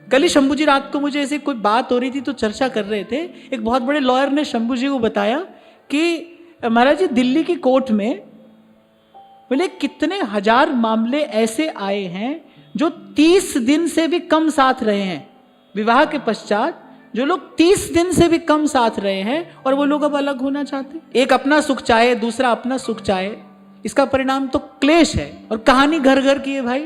कल ही शंभू जी रात को मुझे ऐसे कोई बात हो रही थी तो चर्चा कर रहे थे। एक बहुत बड़े लॉयर ने शंभू जी को बताया कि महाराज जी दिल्ली की कोर्ट में बोले कितने हजार मामले ऐसे आए हैं जो 30 दिन से भी कम साथ रहे हैं। विवाह के पश्चात जो लोग 30 दिन से भी कम साथ रहे हैं और वो लोग अब अलग होना चाहते, एक अपना सुख चाहे दूसरा अपना सुख चाहे, इसका परिणाम तो क्लेश है। और कहानी घर घर की है भाई,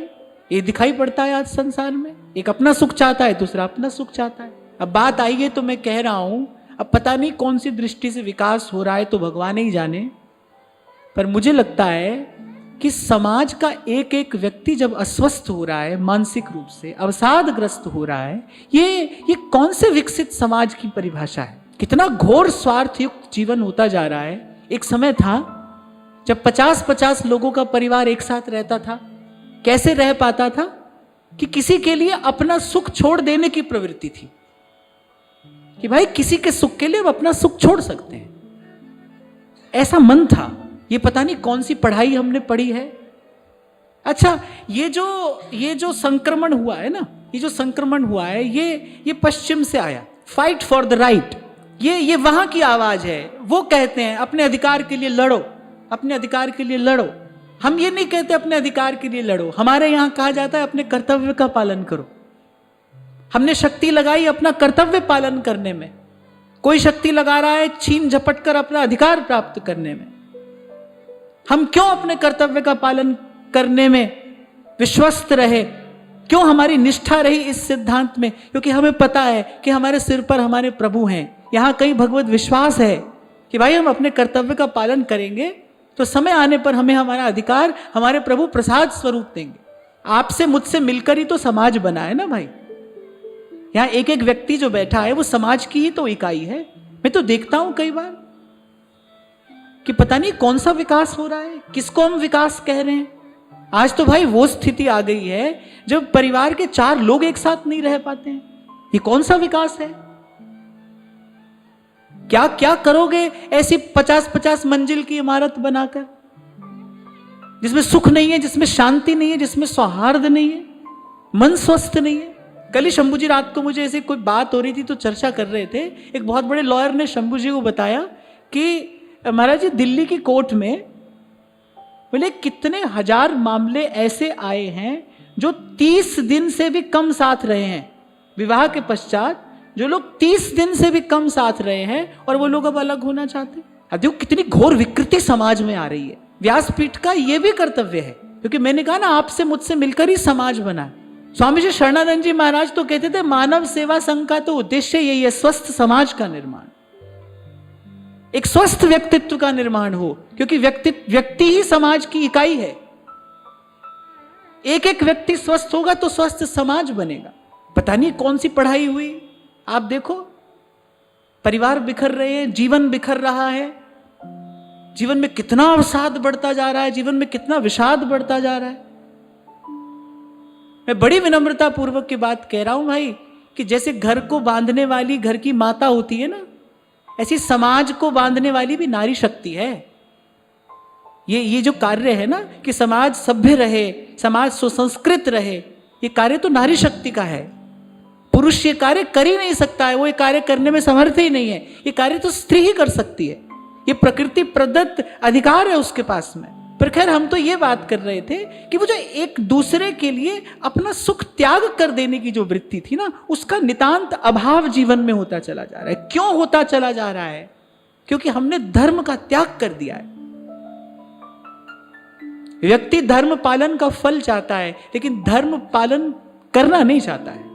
ये दिखाई पड़ता है आज संसार में। एक अपना सुख चाहता है, दूसरा अपना सुख चाहता है। अब बात आई है तो मैं कह रहा हूं, अब पता नहीं कौन सी दृष्टि से विकास हो रहा है तो भगवान ही जाने, पर मुझे लगता है कि समाज का एक एक व्यक्ति जब अस्वस्थ हो रहा है, मानसिक रूप से अवसादग्रस्त हो रहा है, ये कौन से विकसित समाज की परिभाषा है? कितना घोर स्वार्थ युक्त जीवन होता जा रहा है। एक समय था जब 50-50 लोगों का परिवार एक साथ रहता था। कैसे रह पाता था? कि किसी के लिए अपना सुख छोड़ देने की प्रवृत्ति थी कि भाई किसी के सुख के लिए हम अपना सुख छोड़ सकते हैं, ऐसा मन था। ये पता नहीं कौन सी पढ़ाई हमने पढ़ी है। अच्छा, ये जो संक्रमण हुआ है ना, ये जो संक्रमण हुआ है ये पश्चिम से आया। फाइट फॉर द राइट, ये वहां की आवाज है। वो कहते हैं अपने अधिकार के लिए लड़ो, अपने अधिकार के लिए लड़ो। हम ये नहीं कहते अपने अधिकार के लिए लड़ो, हमारे यहां कहा जाता है अपने कर्तव्य का पालन करो। हमने शक्ति लगाई अपना कर्तव्य पालन करने में, कोई शक्ति लगा रहा है छीन झपट कर अपना अधिकार प्राप्त करने में। हम क्यों अपने कर्तव्य का पालन करने में विश्वस्त रहे? क्यों हमारी निष्ठा रही इस सिद्धांत में? क्योंकि हमें पता है कि हमारे सिर पर हमारे प्रभु हैं। यहां कई भगवत विश्वास है कि भाई हम अपने कर्तव्य का पालन करेंगे तो समय आने पर हमें हमारा अधिकार हमारे प्रभु प्रसाद स्वरूप देंगे। आपसे मुझसे मिलकर ही तो समाज बना है ना भाई। यहां एक एक व्यक्ति जो बैठा है वो समाज की ही तो इकाई है। मैं तो देखता हूं कई बार कि पता नहीं कौन सा विकास हो रहा है, किसको हम विकास कह रहे हैं। आज तो भाई वो स्थिति आ गई है जब परिवार के 4 लोग एक साथ नहीं रह पाते हैं। ये कौन सा विकास है? क्या क्या करोगे ऐसी 50-50 मंजिल की इमारत बनाकर, जिसमें सुख नहीं है, जिसमें शांति नहीं है, जिसमें सौहार्द नहीं है, मन स्वस्थ नहीं है। कल ही शंभू जी रात को मुझे ऐसे कोई बात हो रही थी तो चर्चा कर रहे थे। एक बहुत बड़े लॉयर ने शंभू जी को बताया कि महाराज जी दिल्ली की कोर्ट में बोले कितने हजार मामले ऐसे आए हैं जो 30 दिन से भी कम साथ रहे हैं। विवाह के पश्चात जो लोग 30 दिन से भी कम साथ रहे हैं और वो लोग अब अलग होना चाहते। अब देखो कितनी घोर विकृति समाज में आ रही है। व्यासपीठ का ये भी कर्तव्य है, क्योंकि मैंने कहा ना आपसे मुझसे मिलकर ही समाज बना है। स्वामी जी शरणानंद जी महाराज तो कहते थे मानव सेवा संघ का तो उद्देश्य यही है, स्वस्थ समाज का निर्माण, एक स्वस्थ व्यक्तित्व का निर्माण हो, क्योंकि व्यक्ति ही समाज की इकाई है। एक एक व्यक्ति स्वस्थ होगा तो स्वस्थ समाज बनेगा। पता नहीं कौन सी पढ़ाई हुई। आप देखो परिवार बिखर रहे हैं, जीवन बिखर रहा है, जीवन में कितना अवसाद बढ़ता जा रहा है, जीवन में कितना विषाद बढ़ता जा रहा है। मैं बड़ी विनम्रता पूर्वक की बात कह रहा हूं भाई, कि जैसे घर को बांधने वाली घर की माता होती है ना, ऐसी समाज को बांधने वाली भी नारी शक्ति है। ये जो कार्य है ना कि समाज सभ्य रहे, समाज सुसंस्कृत रहे, ये कार्य तो नारी शक्ति का है। पुरुष ये कार्य कर ही नहीं सकता है, वो ये कार्य करने में समर्थ ही नहीं है। ये कार्य तो स्त्री ही कर सकती है, ये प्रकृति प्रदत्त अधिकार है उसके पास में। पर खैर हम तो ये बात कर रहे थे कि वो जो एक दूसरे के लिए अपना सुख त्याग कर देने की जो वृत्ति थी ना, उसका नितांत अभाव जीवन में होता चला जा रहा है। क्यों होता चला जा रहा है? क्योंकि हमने धर्म का त्याग कर दिया है। व्यक्ति धर्म पालन का फल चाहता है, लेकिन धर्म पालन करना नहीं चाहता है।